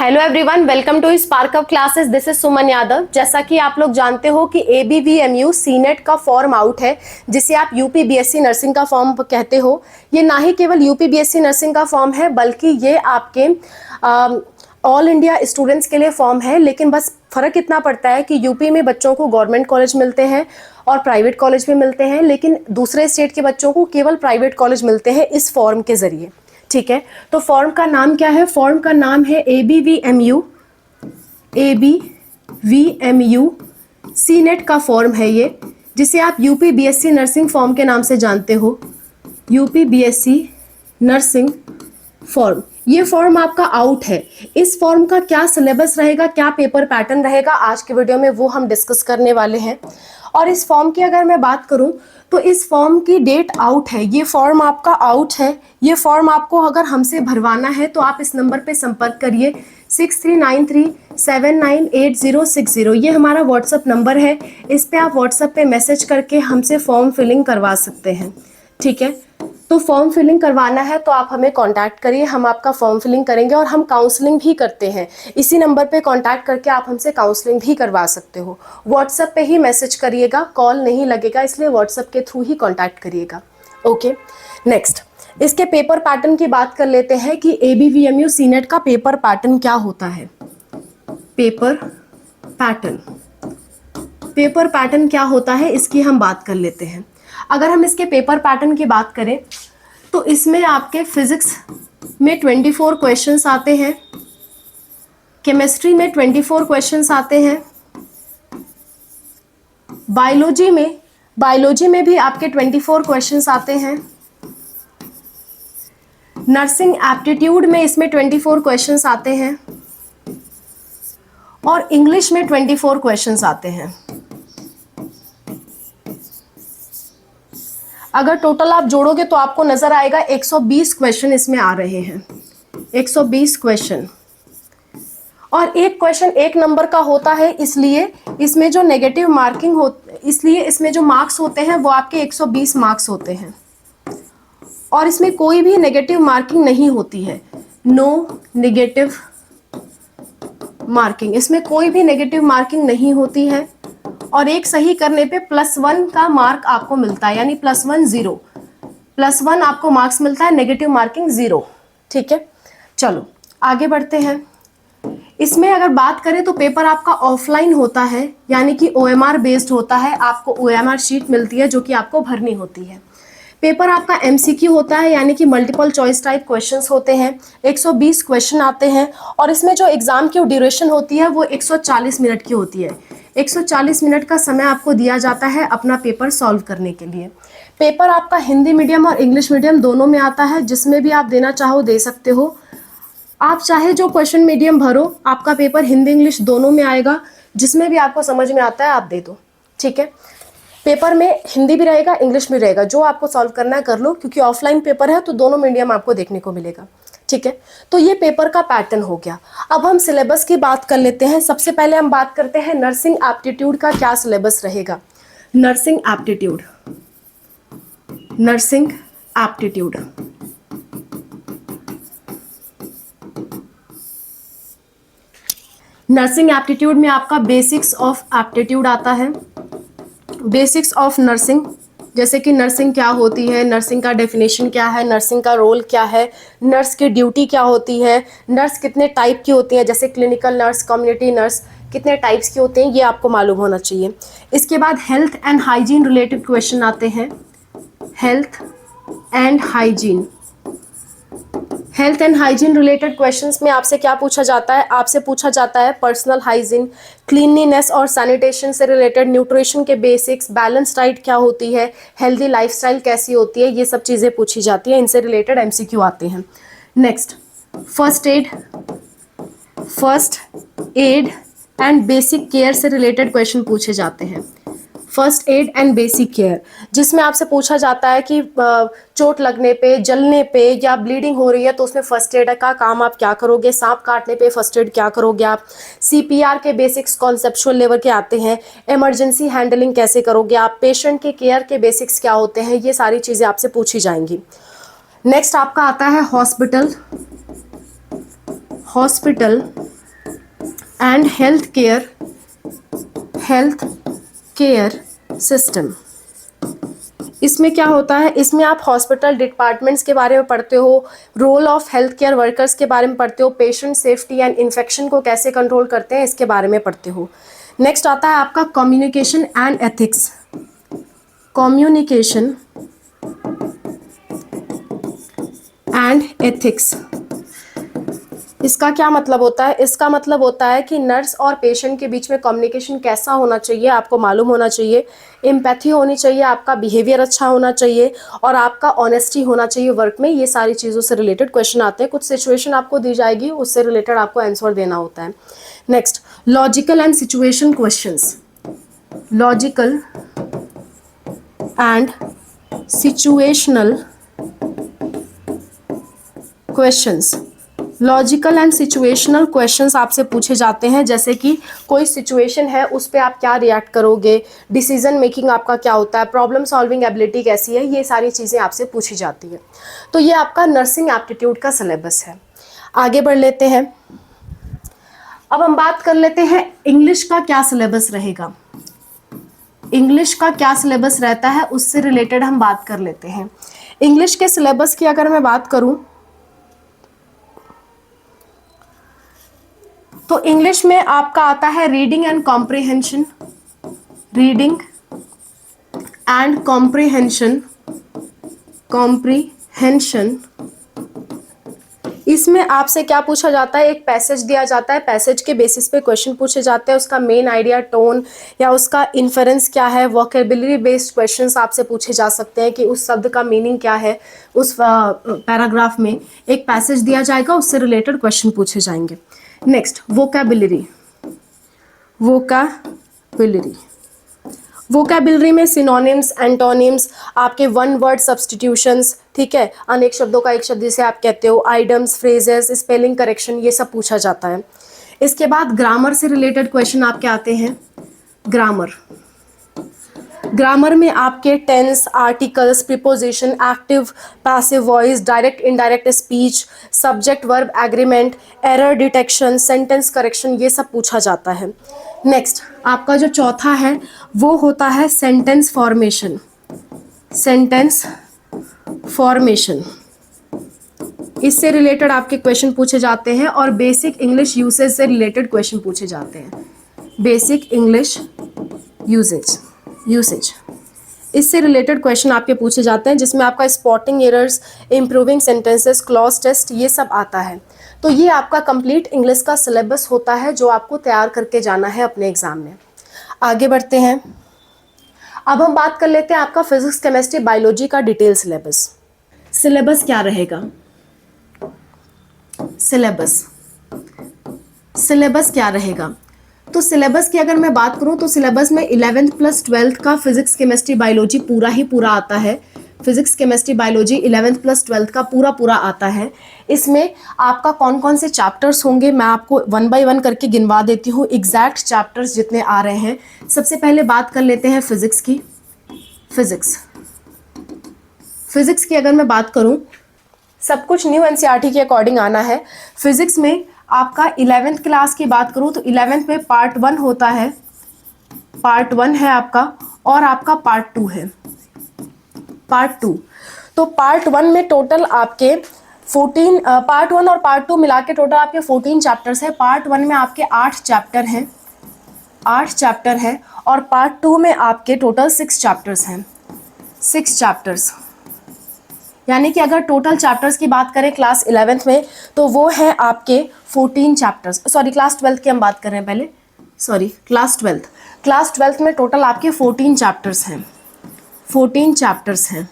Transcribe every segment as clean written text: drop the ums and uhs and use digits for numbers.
Hello everyone, welcome to spark up classes. This is Suman Yadav. जैसा कि आप लोग जानते हो कि ABVMU सीनेट का फॉर्म आउट है, जिसे आप यूपी बीएससी नर्सिंग का फॉर्म कहते हो। ये ना ही केवल यूपी बीएससी नर्सिंग का फॉर्म है, बल्कि ये आपके ऑल इंडिया स्टूडेंट्स के लिए फॉर्म है। लेकिन बस फ़र्क इतना पड़ता है कि यूपी में बच्चों को गवर्नमेंट कॉलेज मिलते हैं और प्राइवेट कॉलेज भी मिलते हैं, लेकिन दूसरे स्टेट के बच्चों को केवल प्राइवेट कॉलेज मिलते हैं इस फॉर्म के ज़रिए। ठीक है, तो फॉर्म का नाम क्या है? फॉर्म का नाम है ABVMU सीनेट का फॉर्म है ये, जिसे आप यूपी बीएससी नर्सिंग फॉर्म के नाम से जानते हो। यूपी बीएससी नर्सिंग फॉर्म, ये फॉर्म आपका आउट है। इस फॉर्म का क्या सिलेबस रहेगा, क्या पेपर पैटर्न रहेगा, आज के वीडियो में वो हम डिस्कस करने वाले हैं। और इस फॉर्म की अगर मैं बात करूं तो इस फॉर्म की डेट आउट है। ये फॉर्म आपका आउट है। ये फॉर्म आपको अगर हमसे भरवाना है तो आप इस नंबर पे संपर्क करिए 6393798060। ये हमारा व्हाट्सअप नंबर है। इस पे आप व्हाट्सअप पे मैसेज करके हमसे फॉर्म फिलिंग करवा सकते हैं। ठीक है, तो फॉर्म फिलिंग करवाना है तो आप हमें कांटेक्ट करिए, हम आपका फॉर्म फिलिंग करेंगे और हम काउंसलिंग भी करते हैं। इसी नंबर पे कांटेक्ट करके आप हमसे काउंसलिंग भी करवा सकते हो। व्हाट्सएप पे ही मैसेज करिएगा, कॉल नहीं लगेगा, इसलिए व्हाट्सएप के थ्रू ही कांटेक्ट करिएगा। ओके, नेक्स्ट इसके पेपर पैटर्न की बात कर लेते हैं कि ABVMU सीनेट का पेपर पैटर्न क्या होता है। पेपर पैटर्न क्या होता है, इसकी हम बात कर लेते हैं। अगर हम इसके पेपर पैटर्न की बात करें तो इसमें आपके फिजिक्स में 24 क्वेश्चंस आते हैं, केमिस्ट्री में 24 क्वेश्चंस आते हैं, बायोलॉजी में भी आपके 24 क्वेश्चंस आते हैं, नर्सिंग एप्टीट्यूड में इसमें 24 क्वेश्चंस आते हैं और इंग्लिश में 24 क्वेश्चंस आते हैं। अगर टोटल आप जोड़ोगे तो आपको नजर आएगा 120 क्वेश्चन इसमें आ रहे हैं। 120 क्वेश्चन, और एक क्वेश्चन एक नंबर का होता है, इसलिए इसमें जो नेगेटिव मार्किंग हो, इसलिए इसमें जो मार्क्स होते हैं वो आपके 120 मार्क्स होते हैं और इसमें कोई भी नेगेटिव मार्किंग नहीं होती है। नो नेगेटिव मार्किंग, इसमें कोई भी नेगेटिव मार्किंग नहीं होती है और एक सही करने पे +1 का मार्क आपको मिलता है, यानी +1 आपको मार्क्स मिलता है, नेगेटिव मार्किंग 0। ठीक है, चलो आगे बढ़ते हैं। इसमें अगर बात करें तो पेपर आपका ऑफलाइन होता है, यानी कि OMR बेस्ड होता है। आपको OMR शीट मिलती है जो कि आपको भरनी होती है। पेपर आपका MCQ होता है, यानी कि मल्टीपल चॉइस टाइप क्वेश्चंस होते हैं। 120 क्वेश्चन आते हैं और इसमें जो एग्जाम की ड्यूरेशन होती है वो 140 मिनट की होती है। 140 मिनट का समय आपको दिया जाता है अपना पेपर सॉल्व करने के लिए। पेपर आपका हिंदी मीडियम और इंग्लिश मीडियम दोनों में आता है, जिसमें भी आप देना चाहो दे सकते हो। आप चाहे जो क्वेश्चन मीडियम भरो, आपका पेपर हिंदी इंग्लिश दोनों में आएगा, जिसमें भी आपको समझ में आता है आप दे दो। ठीक है, पेपर में हिंदी भी रहेगा, इंग्लिश भी रहेगा, जो आपको सॉल्व करना है कर लो, क्योंकि ऑफलाइन पेपर है तो दोनों मीडियम आपको देखने को मिलेगा। ठीक है, तो ये पेपर का पैटर्न हो गया। अब हम सिलेबस की बात कर लेते हैं। सबसे पहले हम बात करते हैं नर्सिंग एप्टीट्यूड का क्या सिलेबस रहेगा। नर्सिंग एप्टीट्यूड नर्सिंग एप्टीट्यूड में आपका बेसिक्स ऑफ एप्टीट्यूड आता है। बेसिक्स ऑफ नर्सिंग, जैसे कि नर्सिंग क्या होती है, नर्सिंग का डेफिनेशन क्या है, नर्सिंग का रोल क्या है, नर्स की ड्यूटी क्या होती है, नर्स कितने टाइप की होती है, जैसे क्लिनिकल नर्स, कम्युनिटी नर्स, कितने टाइप्स के होते हैं, ये आपको मालूम होना चाहिए। इसके बाद health and hygiene related question आते हैं। Health and hygiene related questions में आपसे क्या पूछा जाता है? आपसे पूछा जाता है पर्सनल हाइजीन, क्लीनलीनेस और सैनिटेशन से रिलेटेड, न्यूट्रिशन के बेसिक्स, बैलेंस डाइट क्या होती है, हेल्दी लाइफस्टाइल कैसी होती है, ये सब चीज़ें पूछी जाती हैं। इनसे रिलेटेड MCQ आते हैं। Next first aid and basic care से रिलेटेड क्वेश्चन पूछे जाते हैं। First aid and basic care, जिसमें आपसे पूछा जाता है कि चोट लगने पे, जलने पे या ब्लीडिंग हो रही है तो उसमें फर्स्ट एड का काम आप क्या करोगे, सांप काटने पे फर्स्ट एड क्या करोगे आप, CPR के बेसिक्स कॉन्सेप्चुअल लेवल के आते हैं, इमरजेंसी हैंडलिंग कैसे करोगे आप, पेशेंट के केयर के बेसिक्स क्या होते हैं, ये सारी चीज़ें आपसे पूछी जाएंगी। नेक्स्ट आपका आता है hospital and health care system. इसमें क्या होता है, इसमें आप हॉस्पिटल डिपार्टमेंट्स के बारे में पढ़ते हो, role of health care workers के बारे में पढ़ते हो, पेशेंट सेफ्टी एंड इन्फेक्शन को कैसे कंट्रोल करते हैं इसके बारे में पढ़ते हो। नेक्स्ट आता है आपका communication and ethics. Communication and ethics, इसका क्या मतलब होता है? इसका मतलब होता है कि नर्स और पेशेंट के बीच में कम्युनिकेशन कैसा होना चाहिए आपको मालूम होना चाहिए, एम्पैथी होनी चाहिए, आपका बिहेवियर अच्छा होना चाहिए और आपका ऑनेस्टी होना चाहिए वर्क में। ये सारी चीज़ों से रिलेटेड क्वेश्चन आते हैं। कुछ सिचुएशन आपको दी जाएगी, उससे रिलेटेड आपको आंसर देना होता है। Next, logical and situation questions. Logical and situational questions. Logical and situational questions आपसे पूछे जाते हैं, जैसे कि कोई सिचुएशन है उस पर आप क्या रिएक्ट करोगे, डिसीजन मेकिंग आपका क्या होता है, प्रॉब्लम सॉल्विंग एबिलिटी कैसी है, ये सारी चीज़ें आपसे पूछी जाती है। तो ये आपका नर्सिंग एप्टीट्यूड का सिलेबस है। आगे बढ़ लेते हैं। अब हम बात कर लेते हैं इंग्लिश का क्या सिलेबस रहेगा। इंग्लिश का क्या सिलेबस रहता है उससे रिलेटेड हम बात कर लेते हैं। इंग्लिश के सिलेबस की अगर मैं बात करूं तो इंग्लिश में आपका आता है reading and comprehension. Reading and comprehension. Comprehension, इसमें आपसे क्या पूछा जाता है, एक पैसेज दिया जाता है, पैसेज के बेसिस पे क्वेश्चन पूछे जाते हैं, उसका मेन आइडिया, टोन या उसका इन्फरेंस क्या है, वोकेबुलरी बेस्ड क्वेश्चंस आपसे पूछे जा सकते हैं कि उस शब्द का मीनिंग क्या है। उस पैराग्राफ में एक पैसेज दिया जाएगा, उससे रिलेटेड क्वेश्चन पूछे जाएंगे। Next, vocabulary. वोकेबुलरी, वोकेबुलरी में सिनोनिम्स, एंटोनिम्स, आपके वन वर्ड सब्स्टिट्यूशंस, ठीक है, अनेक शब्दों का एक शब्द जिसे आप कहते हो, आइडम्स, फ्रेजेस, स्पेलिंग करेक्शन, ये सब पूछा जाता है। इसके बाद ग्रामर से रिलेटेड क्वेश्चन आपके आते हैं। ग्रामर, ग्रामर में आपके tense, articles, preposition, active passive voice, direct indirect speech, subject verb agreement, error detection, sentence correction, ये सब पूछा जाता है। नेक्स्ट, आपका जो चौथा है वो होता है सेंटेंस फॉर्मेशन। सेंटेंस फॉर्मेशन, इससे रिलेटेड आपके क्वेश्चन पूछे जाते हैं और बेसिक इंग्लिश यूसेज से रिलेटेड क्वेश्चन पूछे जाते हैं। बेसिक इंग्लिश यूसेज, इससे रिलेटेड क्वेश्चन आपके पूछे जाते हैं, जिसमें आपका spotting errors, improving sentences, clause test, ये सब आता है। तो ये आपका कंप्लीट इंग्लिश का सिलेबस होता है जो आपको तैयार करके जाना है अपने एग्जाम में। आगे बढ़ते हैं। अब हम बात कर लेते हैं आपका फिजिक्स, केमिस्ट्री, बायोलॉजी का डिटेल सिलेबस। सिलेबस क्या रहेगा? सिलेबस क्या रहेगा? तो सिलेबस की अगर मैं बात करूं तो सिलेबस में 11th प्लस 12th का फिजिक्स, केमिस्ट्री, बायोलॉजी पूरा आता है। Physics, chemistry, biology 11th plus 12th का पूरा आता है। इसमें आपका कौन कौन से चैप्टर्स होंगे मैं आपको वन बाय वन करके गिनवा देती हूँ, एग्जैक्ट चैप्टर्स जितने आ रहे हैं। सबसे पहले बात कर लेते हैं फिजिक्स की। फिजिक्स की अगर मैं बात करूँ, सब कुछ न्यू एनसीईआरटी के अकॉर्डिंग आना है। फिजिक्स में आपका 11th क्लास की बात करूं तो 11th में पार्ट 1 होता है, पार्ट 1 है आपका, और आपका पार्ट 2 है, पार्ट 2। तो पार्ट 1 में टोटल आपके 14, पार्ट 1 और पार्ट 2 मिला के टोटल आपके 14 चैप्टर्स है। पार्ट 1 में आपके 8 चैप्टर हैं, 8 चैप्टर है, और पार्ट 2 में आपके टोटल 6 चैप्टर्स हैं, 6 चैप्टर्स। यानी कि अगर टोटल चैप्टर्स की बात करें क्लास 11th में तो वो है आपके 14 चैप्टर्स। सॉरी, क्लास 12th की हम बात कर रहे हैं पहले, सॉरी, क्लास 12th में टोटल आपके 14 चैप्टर्स हैं, 14 चैप्टर्स हैं,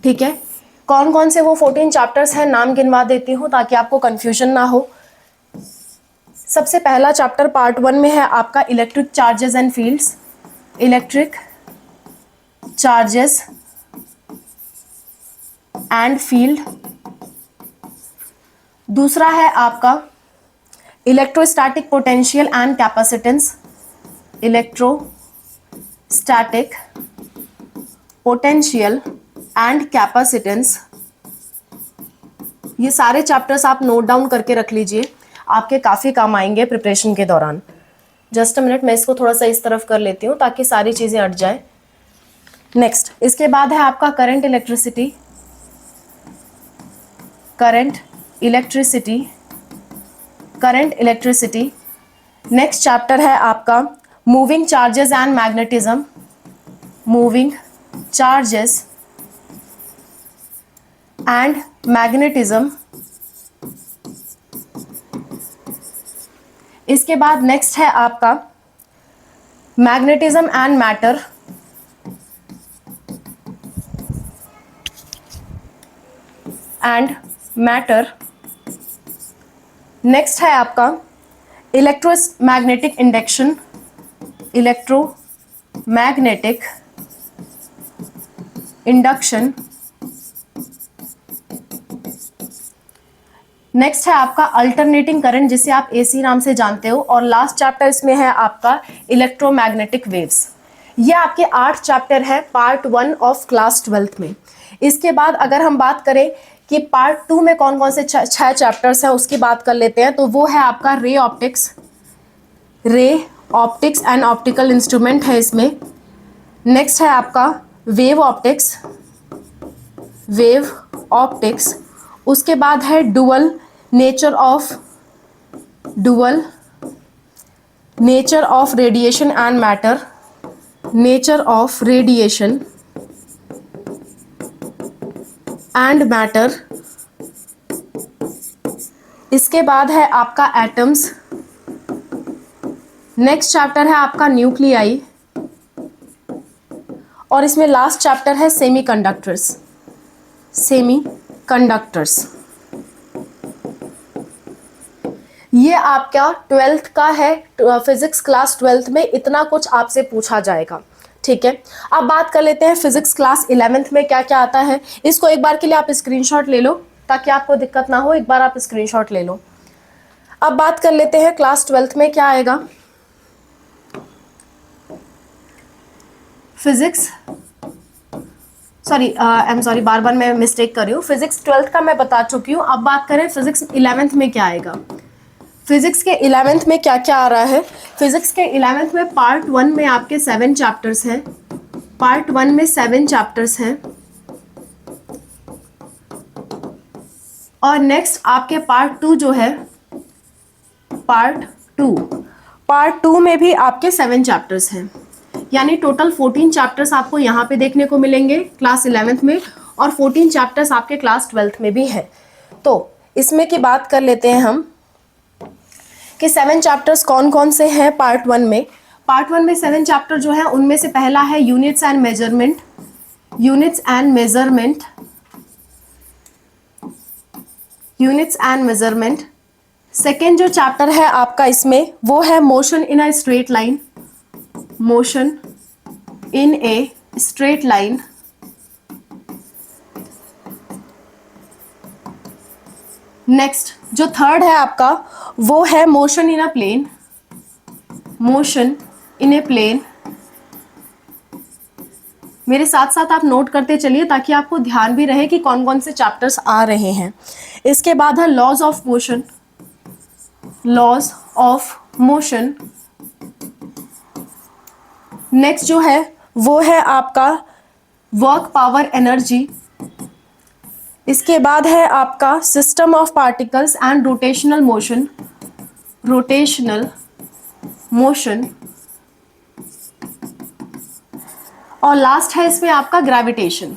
ठीक है। कौन कौन से वो 14 चैप्टर्स हैं नाम गिनवा देती हूँ ताकि आपको कन्फ्यूजन ना हो। सबसे पहला चैप्टर पार्ट 1 में है आपका electric charges and fields, electric charges and field. दूसरा है आपका electrostatic potential and capacitance, electrostatic potential and capacitance. ये सारे चैप्टर्स आप नोट डाउन करके रख लीजिए। आपके काफ़ी काम आएंगे प्रिपरेशन के दौरान। जस्ट अ मिनट, मैं इसको थोड़ा सा इस तरफ कर लेती हूँ ताकि सारी चीज़ें अट जाए। नेक्स्ट इसके बाद है आपका current electricity, current electricity, current electricity. Next chapter है आपका moving charges and magnetism, moving charges and magnetism. इसके बाद नेक्स्ट है आपका magnetism and matter, and matter. Next है आपका electromagnetic induction, electromagnetic induction. Next है आपका अल्टरनेटिंग करंट, जिसे आप एसी नाम से जानते हो। और लास्ट चैप्टर इसमें है आपका इलेक्ट्रोमैग्नेटिक वेव्स। ये आपके 8 चैप्टर है पार्ट 1 ऑफ क्लास 12th में। इसके बाद अगर हम बात करें कि पार्ट 2 में कौन कौन से 6 चैप्टर्स हैं, उसकी बात कर लेते हैं। तो वो है आपका ray optics, ray optics and optical instrument है इसमें। नेक्स्ट है आपका वेव ऑप्टिक्स, वेव ऑप्टिक्स। उसके बाद है dual nature of, dual nature of radiation and matter, nature of radiation and matter. इसके बाद है आपका एटम्स। नेक्स्ट चैप्टर है आपका न्यूक्लियाई। और इसमें लास्ट चैप्टर है सेमीकंडक्टर्स, सेमीकंडक्टर्स। ये आपका 12th का है, फिजिक्स क्लास 12th में इतना कुछ आपसे पूछा जाएगा। ठीक है, अब बात कर लेते हैं फिजिक्स क्लास 11th में क्या क्या आता है। इसको एक बार के लिए आप स्क्रीनशॉट ले लो ताकि आपको दिक्कत ना हो, एक बार आप स्क्रीनशॉट ले लो। अब बात कर लेते हैं क्लास 12th में क्या आएगा। Physics, sorry I am sorry, बार बार मैं मिस्टेक कर रही हूँ। फिजिक्स 12th का मैं बता चुकी हूँ। अब बात करें फिजिक्स 11th में क्या आएगा। फिजिक्स के 11th में क्या क्या आ रहा है। फिजिक्स के 11th में पार्ट 1 में आपके 7 चैप्टर्स हैं, पार्ट 1 में 7 चैप्टर्स हैं। और नेक्स्ट आपके पार्ट 2 जो है, पार्ट 2 में भी आपके 7 चैप्टर्स हैं। यानी टोटल 14 चैप्टर्स आपको यहाँ पे देखने को मिलेंगे क्लास 11th में, और 14 चैप्टर्स आपके क्लास 12th में भी है। तो इसमें की बात कर लेते हैं हम कि 7 चैप्टर्स कौन कौन से हैं पार्ट 1 में। पार्ट 1 में 7 चैप्टर जो है उनमें से पहला है units and measurement, units and measurement, units and measurement. Second जो चैप्टर है आपका इसमें वो है motion in a straight line, motion in a straight line. Next जो थर्ड है आपका वो है motion in a plane, motion in a plane. मेरे साथ साथ आप नोट करते चलिए ताकि आपको ध्यान भी रहे कि कौन कौन से चैप्टर्स आ रहे हैं। इसके बाद है laws of motion, laws of motion. Next जो है वो है आपका वर्क पावर एनर्जी। इसके बाद है आपका system of particles and rotational motion, rotational motion. और लास्ट है इसमें आपका ग्रेविटेशन,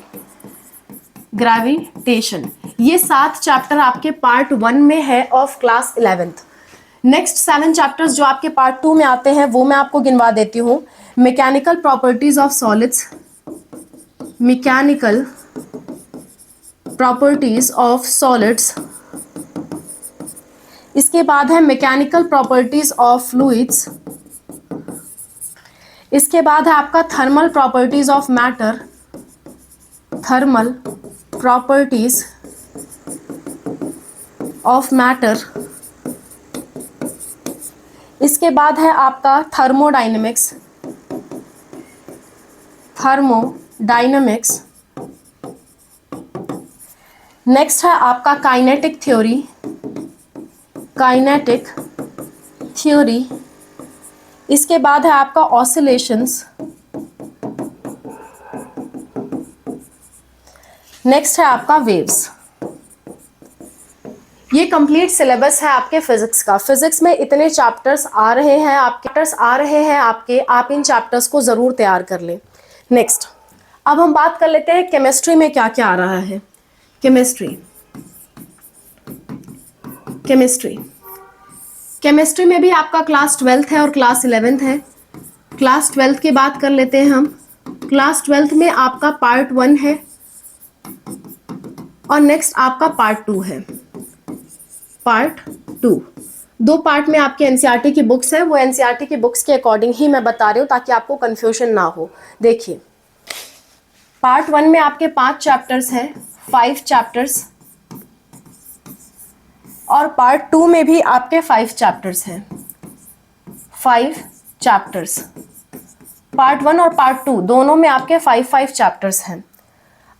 ग्रेविटेशन। ये 7 चैप्टर आपके पार्ट 1 में है of class 11th। Next 7 chapters जो आपके पार्ट 2 में आते हैं वो मैं आपको गिनवा देती हूँ। Mechanical properties of solids, mechanical properties of solids. इसके बाद है मैकेनिकल प्रॉपर्टीज ऑफ फ्लूइड्स। इसके बाद है आपका thermal properties of matter, thermal properties of matter. इसके बाद है आपका थर्मोडायनेमिक्स, थर्मोडायनेमिक्स। नेक्स्ट है आपका काइनेटिक थ्योरी, काइनेटिक थ्योरी। इसके बाद है आपका ऑसिलेशंस। नेक्स्ट है आपका वेव्स। ये कंप्लीट सिलेबस है आपके फिजिक्स का। फिजिक्स में इतने चैप्टर्स आ रहे हैं आपके, आप इन चैप्टर्स को जरूर तैयार कर लें। नेक्स्ट, अब हम बात कर लेते हैं केमिस्ट्री में क्या क्या आ रहा है। केमिस्ट्री में भी आपका क्लास 12th है और क्लास 11th है। क्लास 12th की बात कर लेते हैं हम। क्लास 12th में आपका पार्ट 1 है और नेक्स्ट आपका पार्ट 2 है। पार्ट 2 दो पार्ट में आपके एनसीईआरटी की बुक्स है, वो एनसीईआरटी की बुक्स के अकॉर्डिंग ही मैं बता रही हूँ ताकि आपको कंफ्यूजन ना हो। देखिए, पार्ट 1 में आपके 5 चैप्टर्स है, 5 चैप्टर्स, और पार्ट 2 में भी आपके 5 चैप्टर्स हैं, 5 चैप्टर्स। पार्ट 1 और पार्ट 2 दोनों में आपके 5 चैप्टर्स हैं।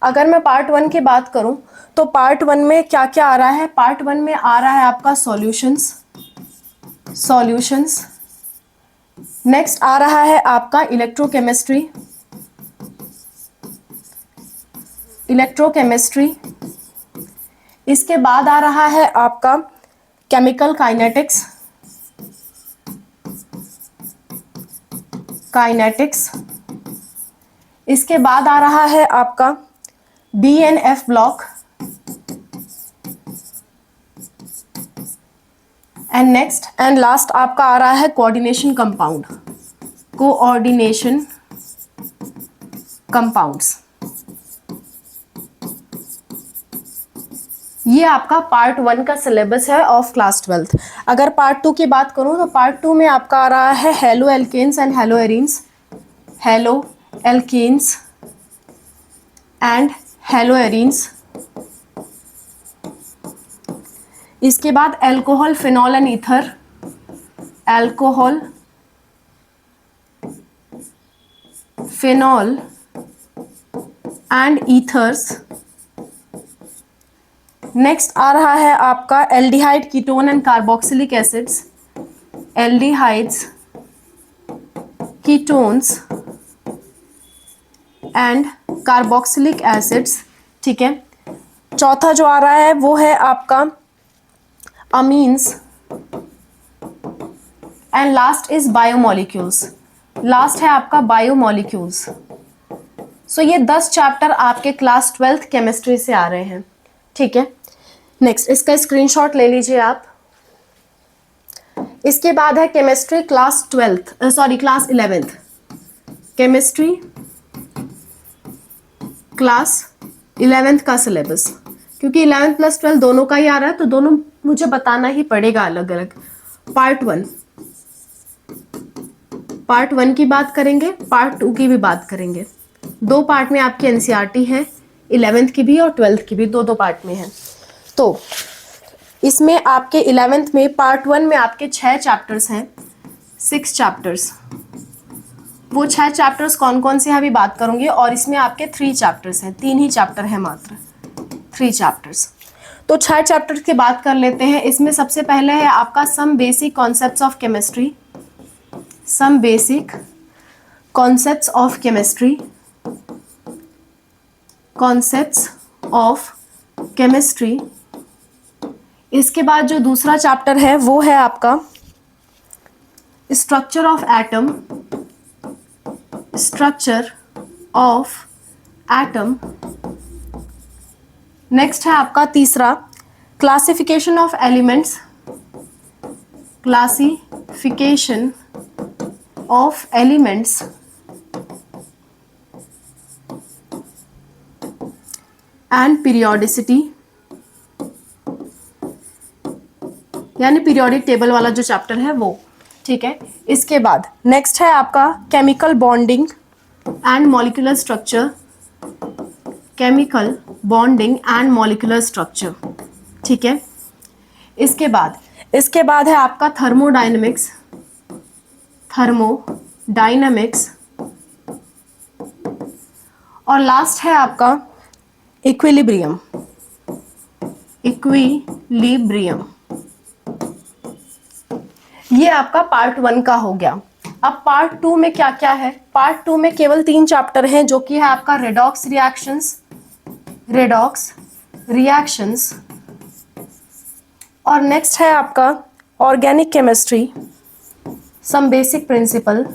अगर मैं पार्ट 1 की बात करूं तो पार्ट 1 में क्या क्या आ रहा है। पार्ट 1 में आ रहा है आपका सॉल्यूशंस। नेक्स्ट आ रहा है आपका इलेक्ट्रोकेमिस्ट्री। इसके बाद आ रहा है आपका केमिकल काइनेटिक्स। इसके बाद आ रहा है आपका BNF block, and next and last आपका आ रहा है कोऑर्डिनेशन कंपाउंड्स। ये आपका पार्ट 1 का सिलेबस है ऑफ क्लास 12th। अगर पार्ट 2 की बात करूं तो पार्ट 2 में आपका आ रहा है halo alkanes and halo arenes. इसके बाद alcohol, phenol and ether, alcohol, phenol and ethers. Next आ रहा है आपका aldehyde, ketone and carboxylic acids, aldehydes, ketones and carboxylic acids. ठीक है। चौथा जो आ रहा है वो है आपका amines, and last is biomolecules. Last है आपका बायोमोलिक्यूल्स। सो ये 10 चैप्टर आपके क्लास 12th केमिस्ट्री से आ रहे हैं। ठीक है। नेक्स्ट, इसका स्क्रीनशॉट ले लीजिए आप। इसके बाद है chemistry class 11th। Chemistry class 11th का सिलेबस, क्योंकि 11 प्लस 12 दोनों का ही आ रहा है तो दोनों मुझे बताना ही पड़ेगा अलग अलग। पार्ट 1 की बात करेंगे, पार्ट 2 की भी बात करेंगे। दो पार्ट में आपकी एनसीईआरटी है, 11th की भी और 12th की भी, दो पार्ट में है। तो इसमें आपके 11th में पार्ट 1 में आपके 6 चैप्टर्स हैं, 6 चैप्टर्स। वो 6 चैप्टर्स कौन कौन से अभी बात करूंगी, और इसमें आपके 3 चैप्टर्स हैं, 3 ही चैप्टर है मात्र, 3 चैप्टर्स। तो 6 चैप्टर्स की बात कर लेते हैं। इसमें सबसे पहले है आपका some basic concepts of chemistry, इसके बाद जो दूसरा चैप्टर है वो है आपका स्ट्रक्चर ऑफ एटम। नेक्स्ट है आपका तीसरा classification of elements, and periodicity, यानी पीरियोडिक टेबल वाला जो चैप्टर है वो। ठीक है। इसके बाद नेक्स्ट है आपका chemical bonding and molecular structure. ठीक है। इसके बाद है आपका थर्मोडायनेमिक्स, और लास्ट है आपका इक्विलिब्रियम। ये आपका पार्ट 1 का हो गया। अब पार्ट 2 में क्या क्या है? पार्ट 2 में केवल 3 चैप्टर हैं, जो कि है आपका रेडॉक्स रिएक्शंस, और नेक्स्ट है आपका organic chemistry, some basic principle,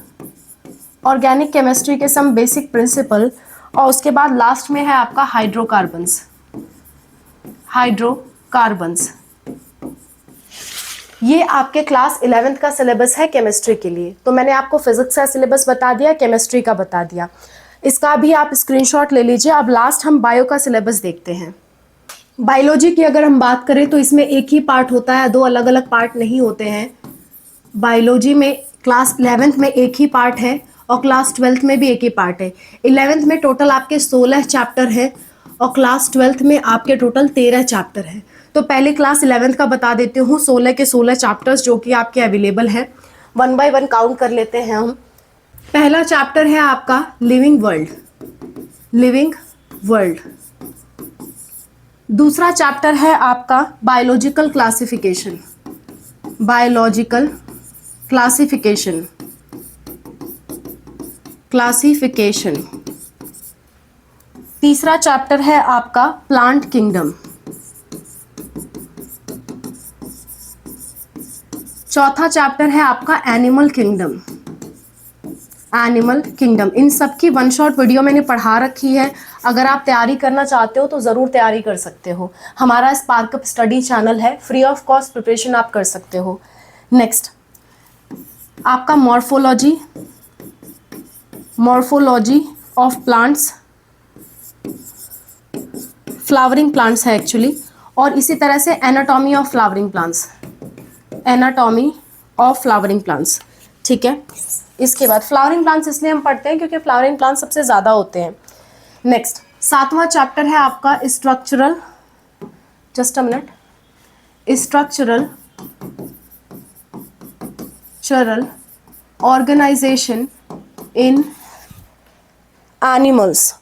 organic chemistry के सम बेसिक प्रिंसिपल, और उसके बाद लास्ट में है आपका हाइड्रोकार्बन्स। ये आपके क्लास 11th का सिलेबस है केमिस्ट्री के लिए। तो मैंने आपको फिजिक्स का सिलेबस बता दिया, केमिस्ट्री का बता दिया, इसका भी आप स्क्रीनशॉट ले लीजिए। अब लास्ट हम बायो का सिलेबस देखते हैं। बायोलॉजी की अगर हम बात करें तो इसमें एक ही पार्ट होता है, 2 अलग अलग पार्ट नहीं होते हैं। बायोलॉजी में क्लास 11th में एक ही पार्ट है और क्लास 12th में भी एक ही पार्ट है। 11th में टोटल आपके 16 चैप्टर है और क्लास 12th में आपके टोटल 13 चैप्टर है। तो पहले क्लास 11th का बता देती हूँ, 16 के 16 चैप्टर्स जो कि आपके अवेलेबल है। 1 बाय 1 काउंट कर लेते हैं हम। पहला चैप्टर है आपका लिविंग वर्ल्ड। दूसरा चैप्टर है आपका बायोलॉजिकल क्लासिफिकेशन। तीसरा चैप्टर है आपका प्लांट किंगडम। चौथा चैप्टर है आपका एनिमल किंगडम। इन सब की 1 शॉट वीडियो मैंने पढ़ा रखी है। अगर आप तैयारी करना चाहते हो तो ज़रूर तैयारी कर सकते हो। हमारा स्पार्कअप स्टडी चैनल है, फ्री ऑफ कॉस्ट प्रिपरेशन आप कर सकते हो। नेक्स्ट आपका morphology of plants, flowering plants है एक्चुअली, और इसी तरह से एनाटॉमी ऑफ फ्लावरिंग प्लांट्स। ठीक है, इसके बाद फ्लावरिंग प्लांट्स इसलिए हम पढ़ते हैं क्योंकि फ्लावरिंग प्लांट्स सबसे ज़्यादा होते हैं। नेक्स्ट 7वां चैप्टर है आपका स्ट्रक्चरल ऑर्गेनाइजेशन इन एनिमल्स।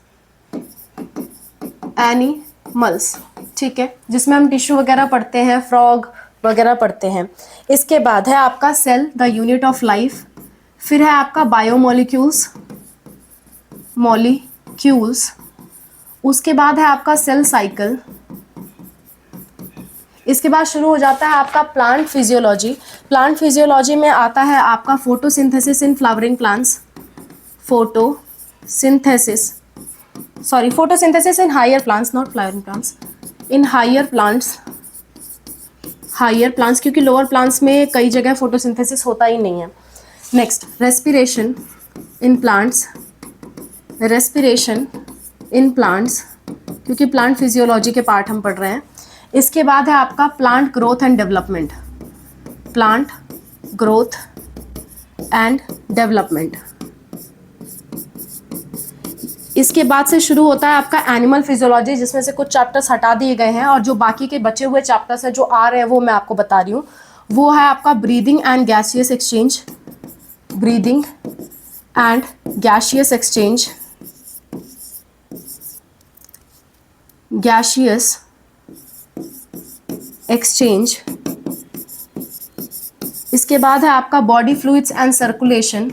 ठीक है, जिसमें हम टिश्यू वगैरह पढ़ते हैं, फ्रॉग वगैरह पढ़ते हैं। इसके बाद है आपका cell, the unit of life. फिर है आपका बायोमोलिक्यूल्स। उसके बाद है आपका सेल साइकिल। इसके बाद शुरू हो जाता है आपका प्लांट फिजियोलॉजी में आता है आपका photosynthesis in flowering plants, photosynthesis in higher plants, not flowering plants, in higher plants, क्योंकि लोअर प्लांट्स में कई जगह फोटोसिंथेसिस होता ही नहीं है। नेक्स्ट रेस्पिरेशन इन प्लांट्स, क्योंकि प्लांट फिजियोलॉजी के पार्ट हम पढ़ रहे हैं। इसके बाद है आपका प्लांट ग्रोथ एंड डेवलपमेंट। इसके बाद से शुरू होता है आपका एनिमल फिजियोलॉजी, जिसमें से कुछ चैप्टर्स हटा दिए गए हैं और जो बाकी के बचे हुए चैप्टर्स हैं जो आ रहे हैं वो मैं आपको बता रही हूँ। वो है आपका ब्रीदिंग एंड गैसियस एक्सचेंज। इसके बाद है आपका बॉडी फ्लूइड्स एंड सर्कुलेशन।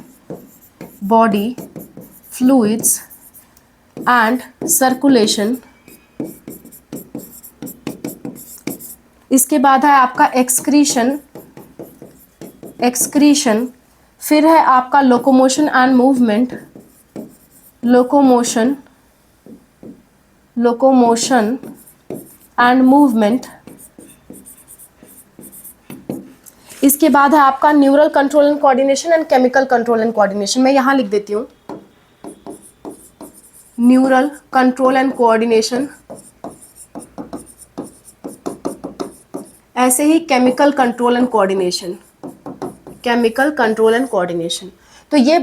इसके बाद है आपका एक्सक्रीशन। फिर है आपका लोकोमोशन एंड मूवमेंट। इसके बाद है आपका neural control and coordination and chemical control and coordination. मैं यहाँ लिख देती हूँ न्यूरल कंट्रोल एंड कोऑर्डिनेशन, ऐसे ही केमिकल कंट्रोल एंड कोऑर्डिनेशन। तो ये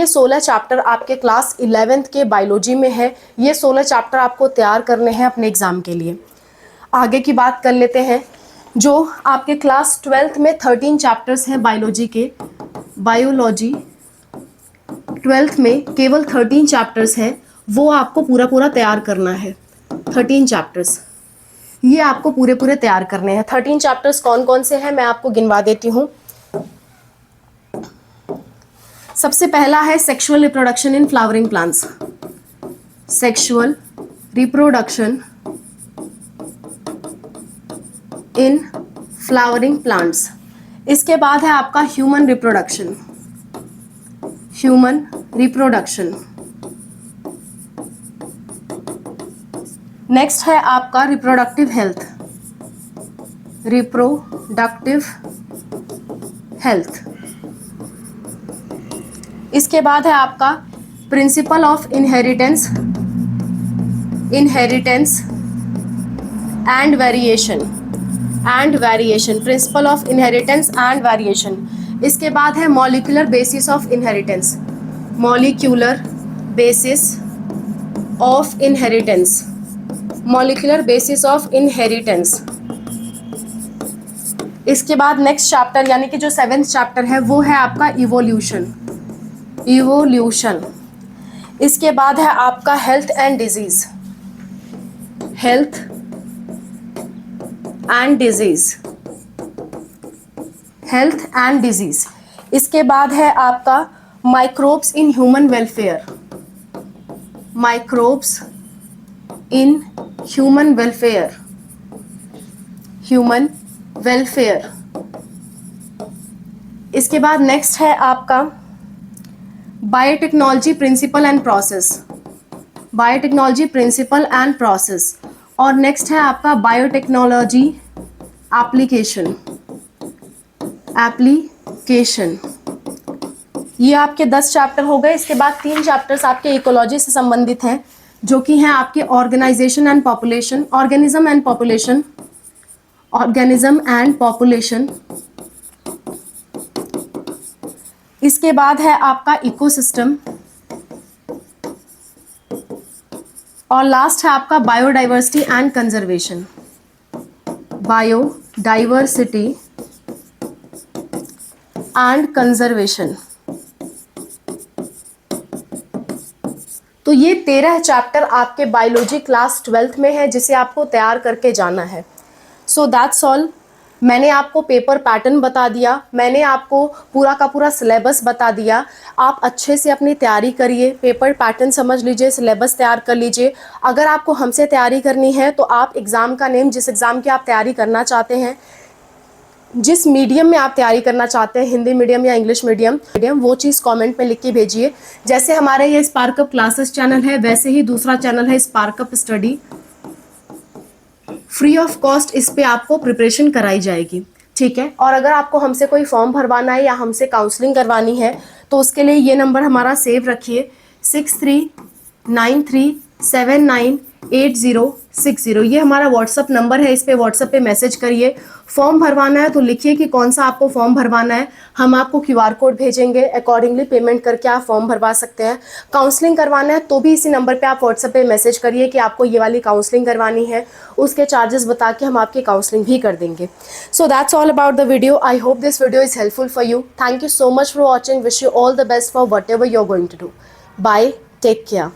16 चैप्टर आपके क्लास 11th के बायोलॉजी में है। ये 16 चैप्टर आपको तैयार करने हैं अपने एग्जाम के लिए। आगे की बात कर लेते हैं। जो आपके क्लास 12th में 13 चैप्टर्स हैं बायोलॉजी 12th में केवल 13 चैप्टर्स हैं, वो आपको पूरा तैयार करना है। 13 चैप्टर्स। ये आपको पूरे पूरे तैयार करने हैं। 13 चैप्टर्स कौन कौन से हैं मैं आपको गिनवा देती हूँ। सबसे पहला है sexual reproduction in flowering plants, sexual reproduction in flowering plants. इसके बाद है आपका human reproduction, human reproduction. Next है आपका रिप्रोडक्टिव हेल्थ, रिप्रोडक्टिव हेल्थ। इसके बाद है आपका principle of inheritance, inheritance and variation, and variation, principle of inheritance and variation. इसके बाद है molecular basis of inheritance, molecular basis of inheritance, molecular basis of inheritance. इसके बाद नेक्स्ट चैप्टर यानी कि जो 7th चैप्टर है वो है आपका इवोल्यूशन, इवोल्यूशन। इसके बाद है आपका health and disease, health and disease, health and disease. इसके बाद है आपका microbes in human welfare, microbes in human welfare, human welfare. इसके बाद नेक्स्ट है आपका biotechnology principle and process, biotechnology principle and process. और नेक्स्ट है आपका बायोटेक्नोलॉजी एप्लीकेशन, एप्लीकेशन। ये आपके 10 चैप्टर हो गए। इसके बाद 3 चैप्टर्स आपके इकोलॉजी से संबंधित हैं जो कि हैं आपके organisation and population, organism and population, organism and population. इसके बाद है आपका इकोसिस्टम और लास्ट है आपका biodiversity and conservation, biodiversity and conservation. तो ये 13 चैप्टर आपके बायोलॉजी क्लास 12th में है जिसे आपको तैयार करके जाना है। सो दैट्स ऑल। मैंने आपको पेपर पैटर्न बता दिया, मैंने आपको पूरा का पूरा सिलेबस बता दिया। आप अच्छे से अपनी तैयारी करिए, पेपर पैटर्न समझ लीजिए, सिलेबस तैयार कर लीजिए। अगर आपको हमसे तैयारी करनी है तो आप एग्ज़ाम का नेम, जिस एग्ज़ाम की आप तैयारी करना चाहते हैं, जिस मीडियम में आप तैयारी करना चाहते हैं, हिंदी मीडियम या इंग्लिश मीडियम, वो चीज़ कमेंट में लिख के भेजिए। जैसे हमारे ये स्पार्कअप क्लासेस चैनल है वैसे ही दूसरा चैनल है स्पार्कअप स्टडी, फ्री ऑफ कॉस्ट इस पे आपको प्रिपरेशन कराई जाएगी, ठीक है। और अगर आपको हमसे कोई फॉर्म भरवाना है या हमसे काउंसलिंग करवानी है तो उसके लिए ये नंबर हमारा सेव रखिए 6393798060। ये हमारा व्हाट्सअप नंबर है, इस पे व्हाट्सअप पे मैसेज करिए। फॉर्म भरवाना है तो लिखिए कि कौन सा आपको फॉर्म भरवाना है, हम आपको QR कोड भेजेंगे, अकॉर्डिंगली पेमेंट करके आप फॉर्म भरवा सकते हैं। काउंसलिंग करवाना है तो भी इसी नंबर पे आप व्हाट्सएप पे मैसेज करिए कि आपको ये वाली काउंसलिंग करवानी है, उसके चार्जेस बता के हम आपकी काउंसलिंग भी कर देंगे। So that's all about the video. I hope this video is helpful for you. Thank you so much for watching. Wish you all the best for whatever you are going to do. Bye, take care.